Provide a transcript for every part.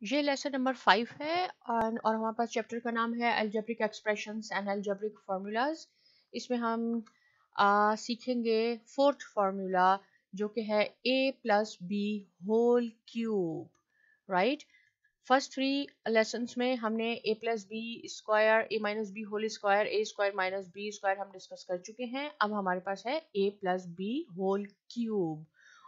ये lesson number 5 है और हमारे पास चैप्टर का नाम है algebraic expressions and algebraic formulas. इसमें हम सीखेंगे फोर्थ फार्मूला जो कि है a plus B whole cube. Right, first three lessons में हमने a plus B square a minus B whole square a square minus B square हम डिस्कस कर चुके हैं। अब हमारे पास है a plus B whole cube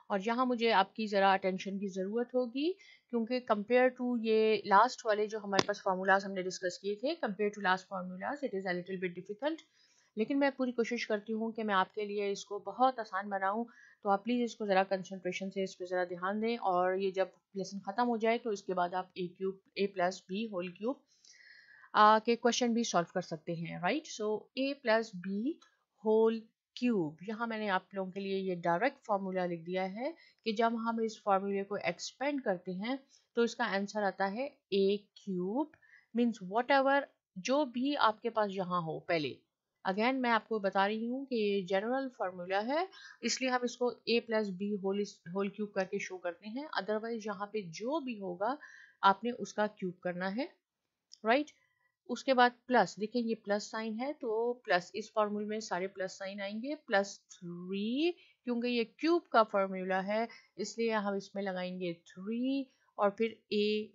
और यहाँ मुझे आपकी ज़रा अटेंशन की ज़रूरत होगी क्योंकि कंपेयर टू ये लास्ट वाले जो हमारे पास फार्मूलाज हमने डिस्कस किए थे, compare to last formulas it is a little bit difficult. लेकिन मैं पूरी कोशिश करती हूँ कि मैं आपके लिए इसको बहुत आसान बनाऊँ, तो आप प्लीज़ इसको ज़रा कंसंट्रेशन से इस पर ज़रा ध्यान दें और ये जब लेसन ख़त्म हो जाए तो इसके बाद आप ए प्लस बी होल क्यूब के क्वेश्चन भी सॉल्व कर सकते हैं। राइट, सो ए प्लस बी होल क्यूब, यहाँ मैंने आप लोगों के लिए ये डायरेक्ट फार्मूला लिख दिया है कि जब हम इस फार्मूले को एक्सपेंड करते हैं तो इसका आंसर आता है ए क्यूब मीन्स वॉट एवर जो भी आपके पास यहाँ हो। पहले अगेन मैं आपको बता रही हूँ कि ये जनरल फार्मूला है, इसलिए हम इसको ए प्लस बी होल क्यूब करके शो करते हैं। अदरवाइज यहाँ पे जो भी होगा आपने उसका क्यूब करना है। राइट, उसके बाद प्लस, देखिए ये प्लस साइन है तो प्लस इस फॉर्मूले में सारे प्लस साइन आएंगे, प्लस 3 क्योंकि ये क्यूब का फॉर्मूला है इसलिए हम इसमें लगाएंगे 3 और फिर ए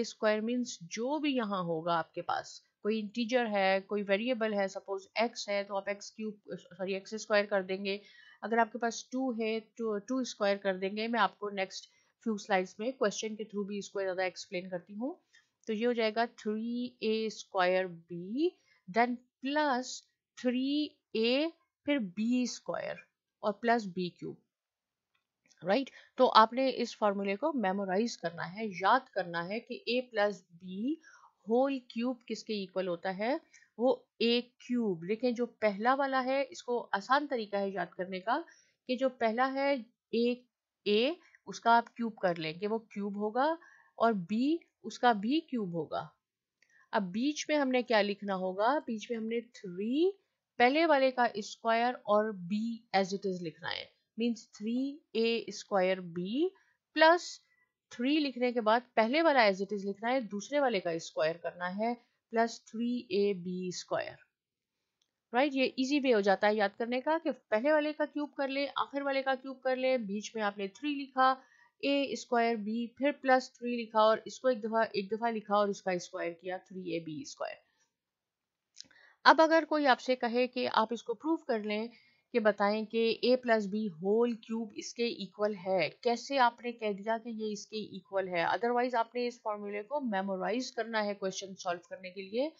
स्क्वायर मीन्स जो भी यहाँ होगा आपके पास, कोई इंटीजर है कोई वेरिएबल है, सपोज एक्स है तो आप x cube sorry x square कर देंगे। अगर आपके पास 2 है तो 2 स्क्वायर कर देंगे। मैं आपको नेक्स्ट फ्यू स्लाइड्स में क्वेश्चन के थ्रू भी इसको ज़्यादा एक्सप्लेन करती हूँ। तो ये हो जाएगा 3a square B then plus 3a फिर बी स्क्वायर और प्लस बी क्यूब। राइट, तो आपने इस फॉर्मूले को मेमोराइज करना है, याद करना है कि a plus B whole cube किसके इक्वल होता है, वो a क्यूब। लेकिन जो पहला वाला है इसको आसान तरीका है याद करने का कि जो पहला है a उसका आप क्यूब कर लें कि वो क्यूब होगा और b उसका भी क्यूब होगा। अब बीच में हमने क्या लिखना होगा, बीच में हमने 3 पहले वाले का स्क्वायर और b एज इट इज लिखना है means 3a square b plus 3 लिखने के बाद पहले वाला एज इट इज लिखना है, दूसरे वाले का स्क्वायर करना है प्लस 3ab स्क्वायर। राइट, ये इजी वे हो जाता है याद करने का कि पहले वाले का क्यूब कर ले आखिर वाले का क्यूब कर ले, बीच में आपने 3 लिखा ए स्क्वायर बी फिर प्लस 3 लिखा और इसको एक दफा लिखा और इसका स्क्वायर किया 3ab स्क्वायर। अब अगर कोई आपसे कहे कि आप इसको प्रूव कर लें कि बताएं कि a plus B whole cube इसके इक्वल है, कैसे आपने कह दिया कि ये इसके इक्वल है? अदरवाइज आपने इस फॉर्मूले को मेमोराइज करना है क्वेश्चन सॉल्व करने के लिए।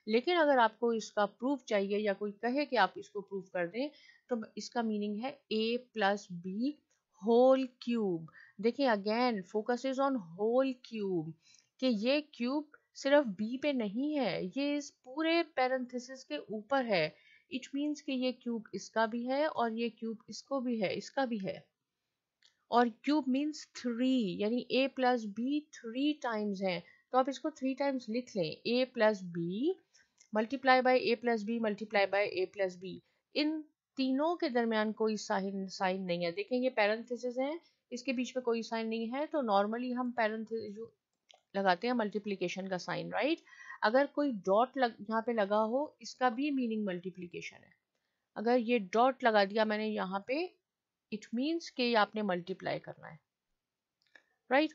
लेकिन अगर आपको इसका प्रूफ चाहिए या कोई कहे कि आप इसको प्रूव कर दें तो इसका मीनिंग है a plus B whole cube. देखिए again focus is on whole cube कि ये क्यूब सिर्फ बी पे नहीं है, ये इस पूरे पैरेंथेसिस के ऊपर है। इट मीन्स कि ये क्यूब इसका भी है और ये क्यूब इसको भी है, इसका भी है। और क्यूब मीन्स 3 यानी a प्लस बी 3 टाइम्स है, तो आप इसको 3 टाइम्स लिख लें a plus B multiply by A plus B multiply by A plus B. इन तीनों के दरमियान कोई साइन नहीं है। देखें ये पैरेंथेसिस है, इसके बीच में कोई साइन नहीं है तो नॉर्मली हम पैरेंथेसिस लगाते हैं मल्टीप्लिकेशन का साइन। राइट, अगर कोई डॉट यहाँ पे लगा हो इसका भी मीनिंग मल्टीप्लिकेशन है। अगर ये डॉट लगा दिया मैंने यहाँ पे इट मीन्स कि आपने मल्टीप्लाई करना है। राइट,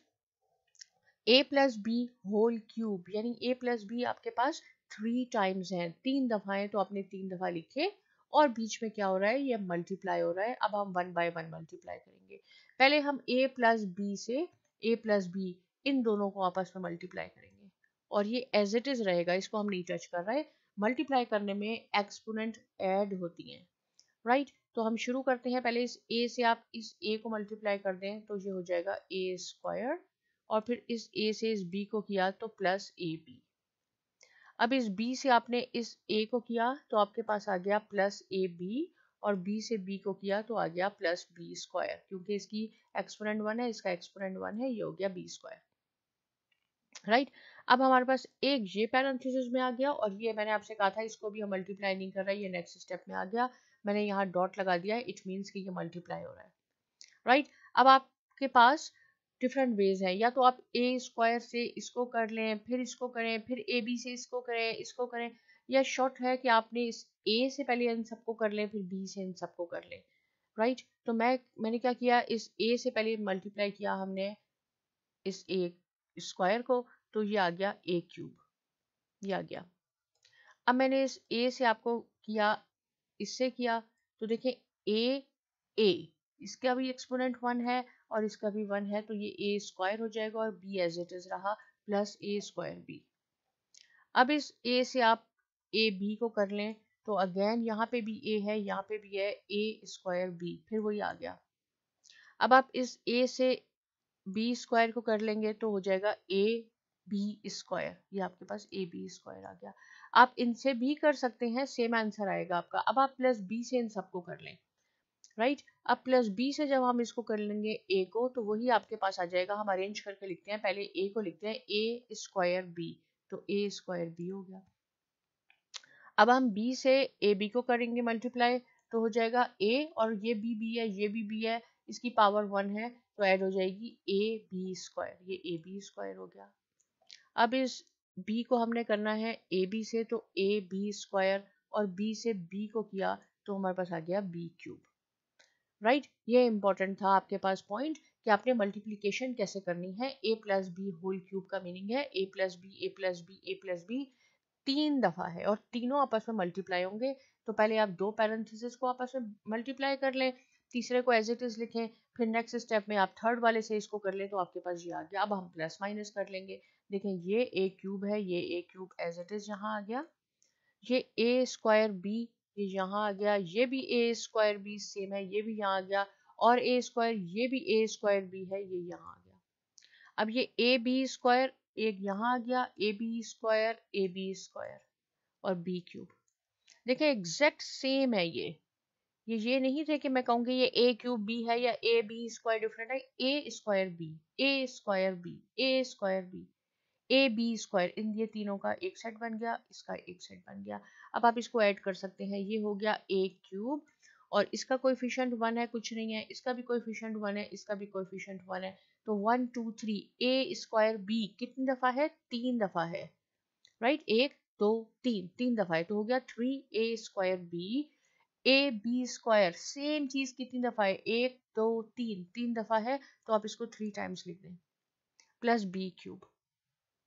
ए प्लस बी होल क्यूब यानी ए प्लस बी आपके पास 3 टाइम्स है, 3 दफा है तो आपने 3 दफा लिखे और बीच में क्या हो रहा है, ये मल्टीप्लाई हो रहा है। अब हम 1 बाय 1 मल्टीप्लाई करेंगे। पहले हम ए प्लस बी से ए प्लस बी इन दोनों को आपस में मल्टीप्लाई करेंगे और ये एज इट इज रहेगा, इसको हम नहीं टच कर रहे। मल्टीप्लाई करने में एक्सपोनेंट ऐड होती हैं। राइट, तो हम शुरू करते हैं, पहले इस a से आप इस a को मल्टीप्लाई कर दें तो ये हो जाएगा a स्क्वायर और फिर इस a से इस b को किया तो प्लस ab। अब इस b से आपने इस a को किया तो आपके पास आ गया प्लस ab और b से b को किया तो आ गया प्लस b स्क्वायर, क्योंकि इसकी एक्सपोनेंट 1 है इसका एक्सपोनेंट 1 है, ये हो गया b स्क्वायर। राइट, अब हमारे पास एक ये पैरेंथेसिस में आ गया और ये मैंने आपसे कहा था इसको भी हम मल्टीप्लाई नहीं कर रहे, ये नेक्स्ट स्टेप में आ गया। मैंने यहाँ डॉट लगा दिया है, इट मीन्स कि ये मल्टीप्लाई हो रहा है। राइट, अब आपके पास डिफरेंट वेज है, या तो आप ए स्क्वायर से इसको कर लें, फिर इसको करें, फिर ए बी से इसको करें, इसको करें, या शॉर्ट है कि आपने इस ए से पहले इन सबको कर लें, फिर बी से इन सबको कर लें, राइट। तो मैंने क्या किया, इस ए से पहले मल्टीप्लाई किया हमने इस ए स्क्वायर को, तो ये आ गया ए क्यूब, ये आ गया। अब मैंने इस ए से आपको किया, इससे किया, तो देखें ए इसका भी एक्सपोनेंट 1 है और इसका भी 1 है, तो ये ए स्क्वायर हो जाएगा और बी एज इट इज रहा प्लस ए स्क्वायर बी। अब इस ए से आप ए बी को कर लें, तो अगेन यहाँ पे भी ए है, यहाँ पे भी है, ए स्क्वायर बी, फिर वही आ गया। अब आप इस ए से बी स्क्वायर को कर लेंगे तो हो जाएगा ए बी स्क्वायर, ये आपके पास ए बी स्क्वायर आ गया। आप इनसे भी कर सकते हैं, सेम आंसर आएगा आपका। अब आप प्लस बी से इन सबको कर लें, राइट। अब प्लस बी से जब हम इसको कर लेंगे ए को, तो वही आपके पास आ जाएगा। हम अरेंज करके लिखते हैं, पहले ए को लिखते हैं ए स्क्वायर बी, तो ए स्क्वायर बी हो गया। अब हम बी से ए बी को करेंगे मल्टीप्लाई, तो हो जाएगा ए, और ये बी है, ये बी है, इसकी पावर 1 है, तो ऐड हो जाएगी ए बी स्क्वायर, ये ए बी स्क्वायर हो गया। अब इस b को हमने करना है ए बी से, तो ए बी स्क्वायर, और b से b को किया तो हमारे पास आ गया बी क्यूब, राइट। ये इंपॉर्टेंट था आपके पास पॉइंट कि आपने मल्टीप्लिकेशन कैसे करनी है। a plus B whole cube का मीनिंग है a plus B, A plus B, A plus B 3 दफा है और तीनों आपस में मल्टीप्लाई होंगे। तो पहले आप दो पैरेंथेसिस को आपस में मल्टीप्लाई कर लें, तीसरे को एज इट इज लिखें, फिर नेक्स्ट स्टेप में आप थर्ड वाले से इसको कर लें, तो आपके पास ये आ गया। अब हम प्लस माइनस कर लेंगे, देखें ये ए क्यूब है, ये ए क्यूब एज इट इज यहाँ आ गया, ये ए स्क्वायर बी ये यहाँ आ गया, ये भी ए स्क्वायर बी सेम है, ये भी यहाँ आ गया, और ए स्क्वायर ये भी ए स्क्वायर बी है, ये यहाँ आ गया। अब ये ए बी स्क्वायर एक यहाँ आ गया, ए बी स्क्वायर और बी क्यूब, देखिए एग्जैक्ट सेम है। ये नहीं थे कि मैं कहूँगी ये ए क्यूब बी है या ए बी स्क्वायर डिफरेंट है, A square B, A square B, A square B, A B square, इन ये तीनों का एक सेट बन गया, इसका एक सेट बन गया। अब आप इसको ऐड कर सकते हैं, ये हो गया ए क्यूब, और इसका कोएफिशिएंट 1 है, कुछ नहीं है, इसका भी कोएफिशिएंट 1 है, इसका भी कोएफिशिएंट 1 है, तो 1 2 3 ए स्क्वायर बी कितनी दफा है, 3 दफा है, राइट। 1 2 3 3 दफा है, तो हो गया 3 A square B, A B square same चीज कितनी दफा है, 1 2 3 3 दफा है, तो आप इसको 3 टाइम्स लिख दें, प्लस बी क्यूब,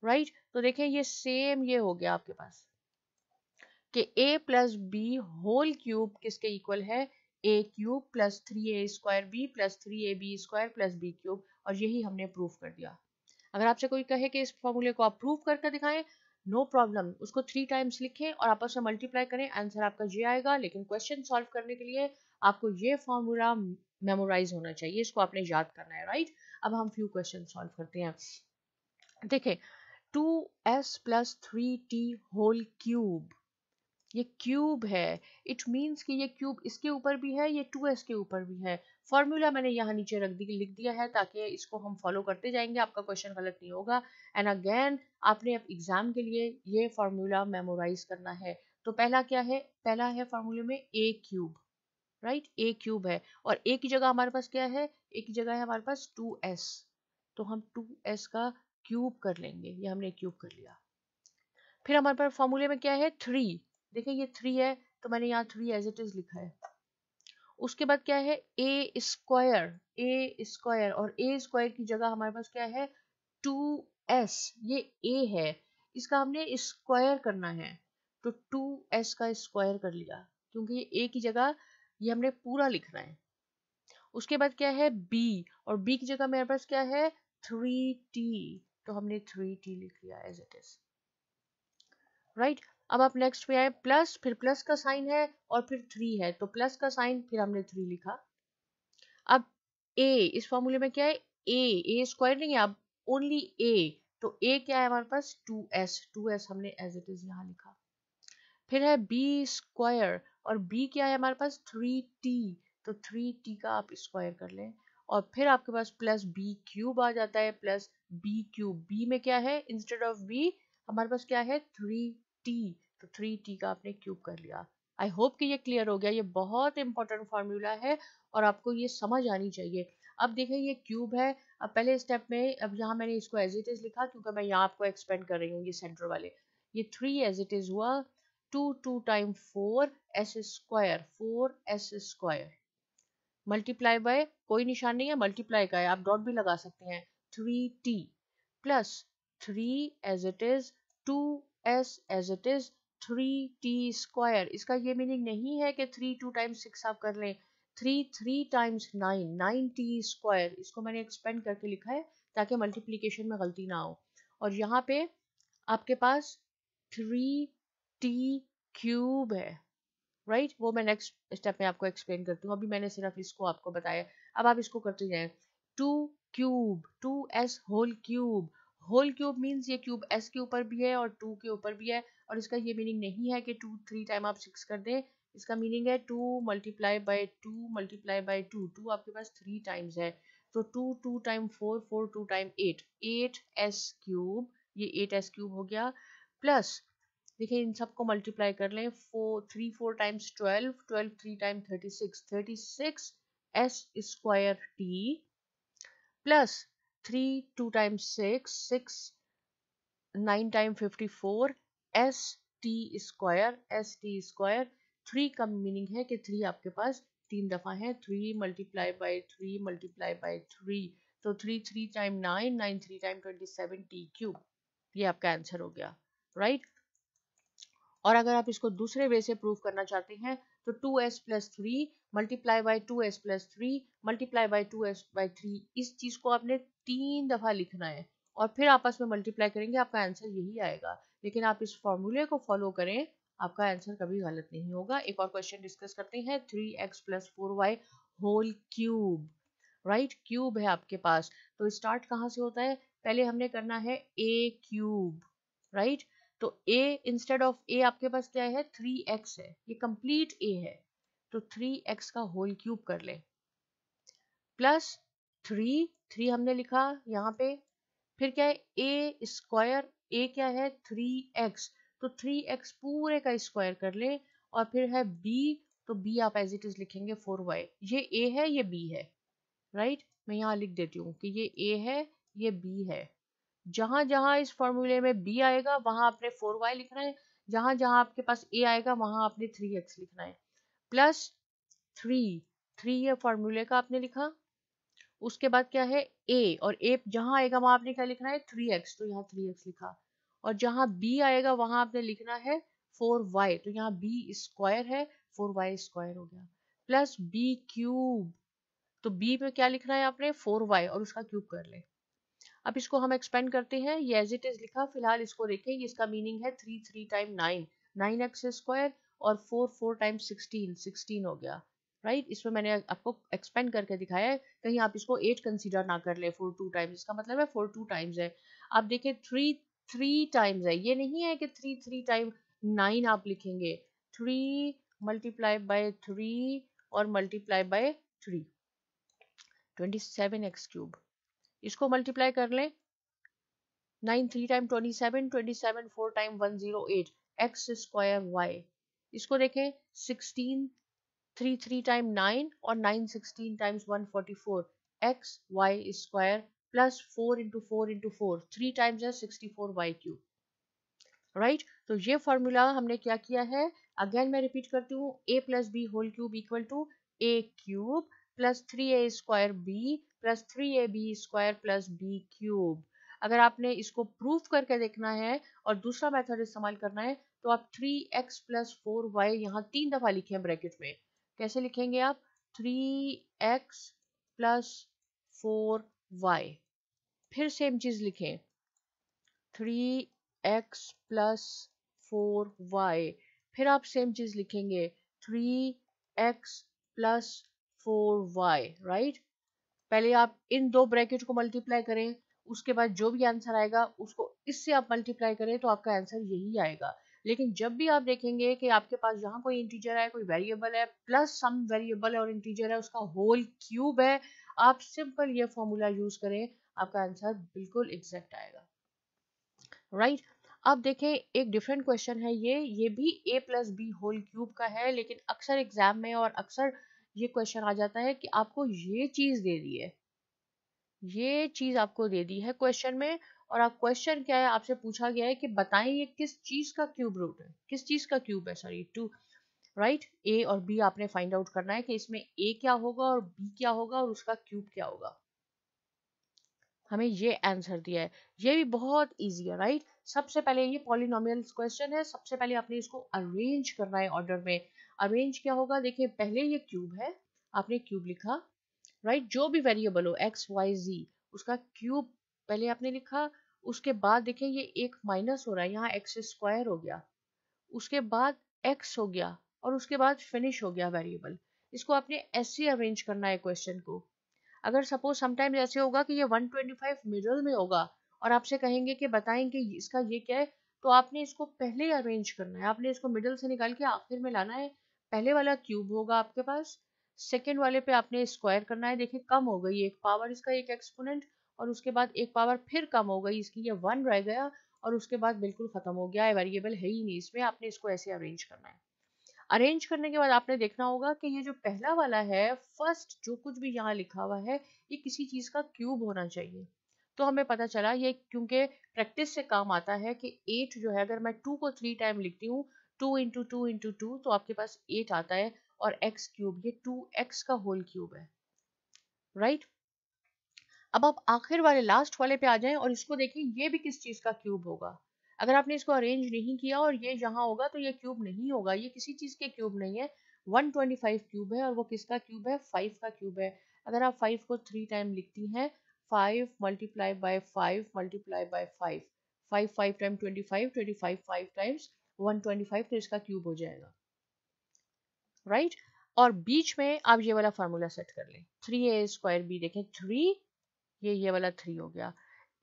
राइट। तो देखें ये सेम ये हो गया आपके पास कि a plus B whole cube किसके इक्वल है, a cube plus 3a square B plus 3ab square plus b cube, और यही हमने प्रूफ कर दिया। अगर आपसे कोई कहे कि इस फॉर्मूले को आप प्रूफ करके दिखाएं, नो प्रॉब्लम, उसको 3 टाइम्स लिखें और आपस में मल्टीप्लाई करें, आंसर आपका ये आएगा। लेकिन क्वेश्चन सॉल्व करने के लिए आपको ये फॉर्मूला मेमोराइज होना चाहिए, इसको आपने याद करना है, राइट। अब हम फ्यू क्वेश्चन सॉल्व करते हैं। देखें 2s plus 3t whole cube, ये क्यूब है, इट मीन्स कि ये क्यूब इसके ऊपर भी है, ये 2s के ऊपर भी है। फॉर्मूला मैंने यहाँ नीचे लिख दिया है ताकि इसको हम फॉलो करते जाएंगे, आपका क्वेश्चन गलत नहीं होगा। एंड अगेन आपने एग्जाम के लिए ये फॉर्मूला मेमोराइज करना है। तो पहला क्या है, पहला है फॉर्मूले में ए क्यूब, राइट, ए क्यूब है, और ए की जगह हमारे पास क्या है, ए की जगह है हमारे पास 2s, तो हम 2s का क्यूब कर लेंगे, ये हमने क्यूब कर लिया। फिर हमारे पास फॉर्मूले में क्या है, 3, देखिए ये 3 है, तो मैंने यहाँ 3 एज इट इज लिखा है। उसके बाद क्या है, ए स्क्वायर, और ए स्क्वायर की जगह हमारे पास क्या है, 2s, ये a है, इसका हमने स्क्वायर करना है, तो 2s का स्क्वायर कर लिया, क्योंकि ये a की जगह ये हमने पूरा लिखना है। उसके बाद क्या है b, और b की जगह मेरे पास क्या है 3t, तो हमने 3t लिख लिया एज इट इज, राइट। अब आप नेक्स्ट पे आए, प्लस, फिर प्लस का साइन है और फिर 3 है, तो प्लस का साइन, फिर हमने 3 लिखा। अब a, इस फॉर्मूले में क्या है, ए स्क्वायर नहीं है, अब ओनली a, तो a क्या है हमारे पास 2s हमने एज इट इज यहाँ लिखा। फिर है b स्क्वायर, और b क्या है हमारे पास 3t, तो 3t का आप स्क्वायर कर लें, और फिर आपके पास प्लस b क्यूब आ जाता है, प्लस b क्यूब, b में क्या है, इंस्टेड ऑफ b हमारे पास क्या है 3t, तो 3t का आपने क्यूब कर लिया। आई होप कि ये क्लियर हो गया, ये बहुत इंपॉर्टेंट फार्मूला है और आपको ये समझ आनी चाहिए। अब देखें ये क्यूब है। अब पहले स्टेप में, अब यहाँ मैंने इसको एज इट इज लिखा क्योंकि मैं यहाँ आपको एक्सपेंड कर रही हूँ ये सेंटर वाले। ये 3 एज इट इज हुआ, 2 time 4 S square, 4 S square multiply by, कोई निशान नहीं है, मल्टीप्लाई का है, आप डॉट भी लगा सकते हैं, 3t plus 3 as it is 2s as it is 3t square. इसका ये मीनिंग नहीं है कि 3 2 टाइम्स 6 आप कर लें, 3 3 टाइम्स 9 9t स्क्वायर। इसको मैंने एक्सपेंड करके लिखा है ताकि मल्टीप्लीकेशन में गलती ना हो। और यहाँ पे आपके पास 3t क्यूब है, राइट वो मैं नेक्स्ट स्टेप में आपको एक्सप्लेन करती हूँ, अभी मैंने सिर्फ इसको आपको बताया। अब आप इसको करते जाएं, 2 cube 2s whole cube means ये क्यूब s के ऊपर भी है और 2 के ऊपर भी है। और इसका ये मीनिंग नहीं है कि 2 3 टाइम आप 6 कर दें, इसका मीनिंग है 2 मल्टीप्लाई बाय 2 मल्टीप्लाई बाय 2, 2 आपके पास 3 टाइम्स है, तो 2 2 टाइम 4 4 2 टाइम 8 8s क्यूब, ये 8s क्यूब हो गया। प्लस देखिए इन सबको मल्टीप्लाई कर लें, 3 4 times 12 12 3 time 36 36 S square T plus 3 2 times 6 6 9 time 54 S T square. 3 का मीनिंग है कि 3 आपके पास 3 दफा है, 3 मल्टीप्लाई बाय 3 मल्टीप्लाई बाय 3, तो 3 3 टाइम 9 9 3 टाइम 27 टी क्यूब, ये आपका आंसर हो गया, राइट। और अगर आप इसको दूसरे वे से प्रूव करना चाहते हैं तो 2s plus 3 multiply by 2s plus 3 multiply by 2s by 3, इस चीज को आपने 3 दफा लिखना है और फिर आपस में मल्टीप्लाई करेंगे, आपका आंसर यही आएगा। लेकिन आप इस फॉर्मूले को फॉलो करें, आपका आंसर कभी गलत नहीं होगा। एक और क्वेश्चन डिस्कस करते हैं, 3x plus 4y whole cube, right cube है आपके पास, तो स्टार्ट कहाँ से होता है, पहले हमने करना है a क्यूब, राइट। तो a इंस्टेड ऑफ a आपके पास क्या है, 3x है, ये कंप्लीट a है, तो 3x का होल क्यूब कर ले प्लस 3 3 हमने लिखा यहाँ पे, फिर क्या है a स्क्वायर, a क्या है 3x, तो 3x पूरे का स्क्वायर कर ले, और फिर है b, तो b आप एज इट इज लिखेंगे 4y, ये a है ये b है, राइट मैं यहाँ लिख देती हूँ कि ये a है ये b है। जहां जहां इस फॉर्मूले में b आएगा वहां आपने 4y लिखना है, जहां जहां आपके पास a आएगा वहां आपने 3x लिखना है, प्लस 3 3 ये फॉर्मूले का आपने लिखा। उसके बाद क्या है a, और a जहां आएगा वहां आपने क्या लिखना है 3x, तो यहाँ 3x लिखा। और जहां b आएगा वहां आपने लिखना है 4y, तो यहाँ b स्क्वायर है 4y स्क्वायर हो गया, प्लस b क्यूब, तो b पे क्या लिखना है आपने 4y और उसका क्यूब कर ले। अब इसको हम एक्सपेंड करते हैं, ये एज इट इज लिखा, फिलहाल इसको देखें, इसका मीनिंग है 3 3 टाइम 9 9x स्क्वायर और 4 4 टाइम 16 16 हो गया, राइट। इसमें मैंने आपको एक्सपेंड करके दिखाया है, कहीं आप इसको 8 कंसीडर ना कर ले, 4 2 टाइम्स, इसका मतलब है 4 2 टाइम्स है। आप देखें 3 3 टाइम्स है, ये नहीं है कि 3 3 टाइम 9 आप लिखेंगे, 3 मल्टीप्लाई बाय 3 और मल्टीप्लाई बाय 3 27x क्यूब, इसको मल्टीप्लाई कर लें, 9 3 time 27 27 4 time 108 x square y, इसको देखें 16 3 3 टाइम 9 और 9 16 times 144 x y square plus 4 into 4 into 4 3 times है 64 y क्यूब, राइट। तो ये फॉर्मूला हमने क्या किया है, अगेन मैं रिपीट करती हूँ, a plus B whole cube equal to a cube plus 3a square b plus 3ab square plus b cube. अगर आपने इसको प्रूव करके देखना है और दूसरा मेथड इस्तेमाल करना है तो आप 3x प्लस 4y यहाँ 3 दफा लिखें ब्रैकेट में, कैसे लिखेंगे आप, 3x प्लस 4y, फिर सेम चीज लिखें 3x प्लस 4y, फिर आप सेम चीज लिखेंगे 3x प्लस 4y, राइट। पहले आप इन दो ब्रैकेट को मल्टीप्लाई करें, उसके बाद जो भी आंसर आएगा उसको इससे आप मल्टीप्लाई करें तो आपका आंसर यही आएगा। लेकिन जब भी आप देखेंगे कि आपके पास जहां कोई इंटीजर है, कोई वेरिएबल है, प्लस सम वेरिएबल है और इंटीजर है, उसका होल क्यूब है, आप सिंपल ये फॉर्मूला यूज करें, आपका आंसर बिल्कुल एग्जैक्ट आएगा, राइट। अब देखें एक डिफरेंट क्वेश्चन है, ये भी a plus B whole cube का है, लेकिन अक्सर एग्जाम में और अक्सर ये क्वेश्चन आ जाता है कि आपको ये चीज दे दी है, ये चीज आपको दे दी है क्वेश्चन में, और आप क्वेश्चन क्या है, आपसे पूछा गया है कि बताएं ये किस चीज का क्यूब रूट है, किस चीज का क्यूब है, सॉरी टू, राइट। ए और बी आपने फाइंड आउट करना है कि इसमें ए क्या होगा और बी क्या होगा और उसका क्यूब क्या होगा। हमें ये आंसर दिया है, ये भी बहुत इजी है, राइट। सबसे पहले ये पॉलिनोमियल्स क्वेश्चन है, सबसे पहले आपने इसको अरेंज करना है ऑर्डर में। अरेंज क्या होगा, देखिए पहले ये क्यूब है, आपने क्यूब लिखा, राइट। जो भी वेरिएबल हो एक्स वाई जी, उसका क्यूब पहले आपने लिखा। उसके बाद देखिए ये एक माइनस हो रहा है, यहाँ एक्स स्क्वायर हो गया, उसके बाद एक्स हो गया, और उसके बाद फिनिश हो गया वेरिएबल। इसको आपने ऐसे अरेंज करना है क्वेश्चन को। अगर सपोज समटाइम्स ऐसे होगा कि ये 125 मिडल में होगा और आपसे कहेंगे कि बताएं कि इसका ये क्या है, तो आपने इसको पहले ही अरेंज करना है, आपने इसको मिडल से निकाल के आखिर में लाना है। पहले वाला क्यूब होगा आपके पास, सेकेंड वाले पे आपने स्क्वायर करना है, देखिए कम हो गई एक पावर इसका, एक एक्सपोनेंट, और उसके बाद एक पावर फिर कम हो गई इसकी, ये 1 रह गया, और उसके बाद बिल्कुल खत्म हो गया है, वेरिएबल है ही नहीं इसमें। आपने इसको ऐसे अरेंज करना है। अरेंज करने के बाद आपने देखना होगा कि ये जो पहला वाला है, फर्स्ट जो कुछ भी यहाँ लिखा हुआ है, ये किसी चीज का क्यूब होना चाहिए। तो हमें पता चला ये, क्योंकि प्रैक्टिस से काम आता है कि 8 जो है, अगर मैं 2 को 3 टाइम लिखती हूँ, 2 × 2 × 2, तो आपके पास 8 आता है, और एक्स क्यूब ये 2x का होल क्यूब है, राइट। अब आप आखिर वाले लास्ट वाले पे आ जाएं और इसको देखें, ये भी किस चीज का क्यूब होगा। अगर आपने इसको अरेंज नहीं किया और ये यहाँ होगा, तो ये क्यूब नहीं होगा, ये किसी चीज के क्यूब नहीं है। 125 क्यूब है, और वो किसका क्यूब है, 5 का क्यूब है। अगर आप 5 को 3 टाइम लिखती हैं, 5 multiply by 5 multiply by 5, 5 5 time 25, 25 5 times 125, तो इसका क्यूब हो जाएगा, राइट। और बीच में आप ये वाला फार्मूला सेट कर लें, 3a² बी, देखें 3, ये वाला 3 हो गया,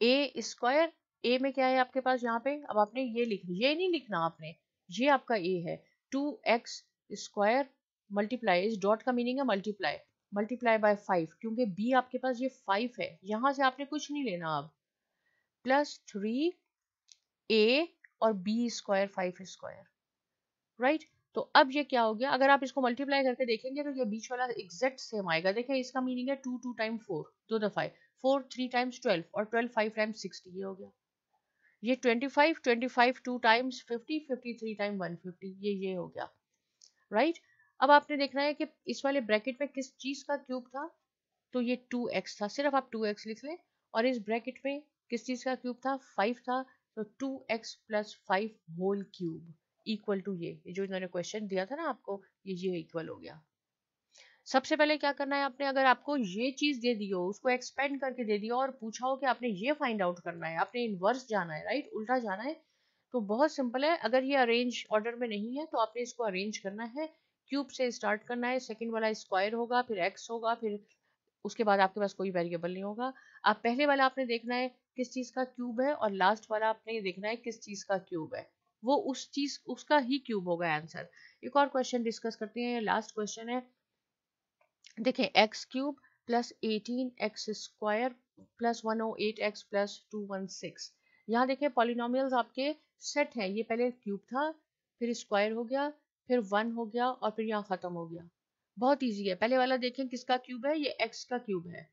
ए स्क्वायर, ए में क्या है आपके पास यहाँ पे, अब आपने ये लिख, ये नहीं लिखना आपने, ये आपका ए है, 2x² मल्टीप्लाई, इस डॉट का मीनिंग है मल्टीप्लाई, मल्टीप्लाई बाय 5, क्योंकि बी आपके पास ये 5 है, यहां से आपने कुछ नहीं लेना अब, प्लस 3a और b² 5², राइट। तो अब ये क्या हो गया, अगर आप इसको मल्टीप्लाई करके देखेंगे तो ये बीच वाला एग्जैक्ट सेम आएगा। देखिए इसका मीनिंग है 2 2 टाइम 4, दो दफा है, 4 3 टाइम्स 12, और 12 5 टाइम्स 60, ये हो गया। ये 25 25 2 टाइम्स 50, 53 टाइम 150, ये हो गया, राइट। अब आपने देखना है कि इस वाले ब्रैकेट में किस चीज का क्यूब था, तो ये 2x था, सिर्फ आप 2x लिख लें। और इस ब्रैकेट में किस चीज का क्यूब था, 5 था, तो 2x + 5 whole cube equal to ये जो इन्होंने क्वेश्चन दिया था ना आपको, ये इक्वल हो गया। सबसे पहले क्या करना है आपने, अगर आपको ये चीज दे दी हो, उसको एक्सपेंड करके दे दिया और पूछा हो कि आपने ये फाइंड आउट करना है, आपने इनवर्स जाना है, राइट, उल्टा जाना है, तो बहुत सिंपल है। अगर ये अरेंज ऑर्डर में नहीं है तो आपने इसको अरेंज करना है, क्यूब से स्टार्ट करना है, सेकंड वाला स्क्वायर होगा, फिर एक्स होगा, फिर उसके बाद आपके पास कोई वेरिएबल नहीं होगा। आप पहले वाला आपने देखना है किस चीज का क्यूब है, और लास्ट वाला आपने देखना है किस चीज का क्यूब है, वो उस चीज उसका ही क्यूब होगा आंसर। एक और क्वेश्चन डिस्कस करते हैं, लास्ट क्वेश्चन है, देखें x³ + 18x² + 108x + 216। यहाँ देखें पॉलिनोमियल्स आपके सेट हैं, ये पहले क्यूब था, फिर स्क्वायर हो गया, फिर 1 हो गया, और फिर यहाँ खत्म हो गया। बहुत इजी है। पहले वाला देखें किसका क्यूब है, ये x का क्यूब है।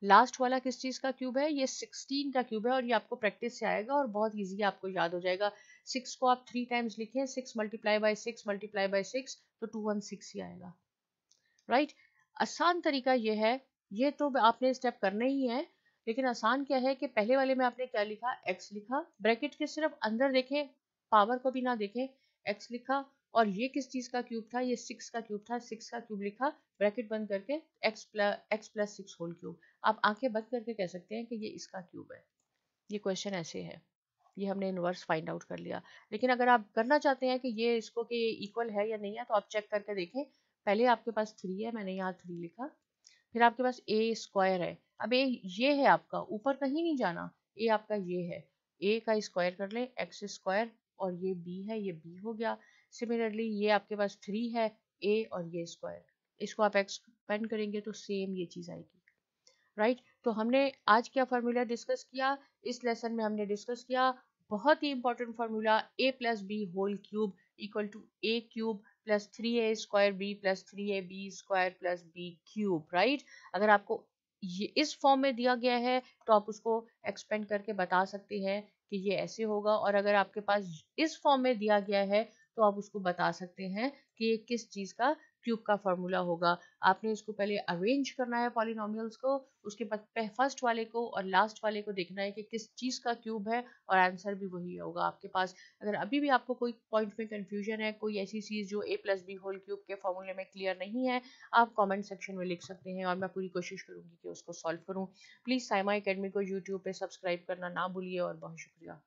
लास्ट वाला किस चीज का क्यूब है, ये 16 का क्यूब है, और ये आपको प्रैक्टिस से आएगा और बहुत इजी है, आपको याद हो जाएगा। 6 को आप 3 टाइम्स लिखें, 6 मल्टीप्लाई बाय 6 मल्टीप्लाई बाय 6, तो 216 ही आएगा, राइट। आसान तरीका ये है, ये तो आपने स्टेप करने ही है, लेकिन आसान क्या है कि पहले वाले में आपने क्या लिखा, x लिखा, ब्रैकेट के सिर्फ अंदर देखें, पावर को भी ना देखें, x लिखा, और ये किस चीज का क्यूब था, ये 6 का क्यूब था, 6 का क्यूब लिखा, ब्रैकेट बंद करके x + 6 होल क्यूब। आप आंखें बंद करके कह सकते हैं कि ये इसका क्यूब है। ये क्वेश्चन ऐसे है, ये हमने इनवर्स फाइंड आउट कर लिया। लेकिन अगर आप करना चाहते हैं कि ये इसको कि इक्वल है या नहीं है, तो आप चेक करके देखें। पहले आपके पास 3 है, मैंने यहाँ 3 लिखा, फिर आपके पास a² है, अब ये है आपका, ऊपर कहीं नहीं जाना, a आपका ये है, a का स्क्वायर कर ले, x², और ये b है, ये b हो गया। सिमिलरली ये आपके पास 3 है, a और ये स्क्वायर, इसको आप एक्सपेंड करेंगे तो सेम ये चीज आएगी, राइट। तो हमने आज क्या फार्मूला डिस्कस किया, इस लेसन में हमने डिस्कस किया बहुत ही important formula, a + b whole cube equal to a³ + 3a² b + 3ab² + b³, right. अगर आपको ये इस फॉर्म में दिया गया है तो आप उसको एक्सपेंड करके बता सकते हैं कि ये ऐसे होगा, और अगर आपके पास इस फॉर्म में दिया गया है तो आप उसको बता सकते हैं कि ये किस चीज़ का क्यूब का फॉर्मूला होगा। आपने इसको पहले अरेंज करना है पॉलिनॉमियल्स को, उसके बाद फर्स्ट वाले को और लास्ट वाले को देखना है कि किस चीज़ का क्यूब है, और आंसर भी वही होगा आपके पास। अगर अभी भी आपको कोई पॉइंट में कंफ्यूजन है, कोई ऐसी चीज़ जो a plus B whole cube के फॉर्मूले में क्लियर नहीं है, आप कमेंट सेक्शन में लिख सकते हैं और मैं पूरी कोशिश करूंगी कि उसको सॉल्व करूं। प्लीज़ साइमा एकेडमी को यूट्यूब पे सब्सक्राइब करना ना भूलिए, और बहुत शुक्रिया।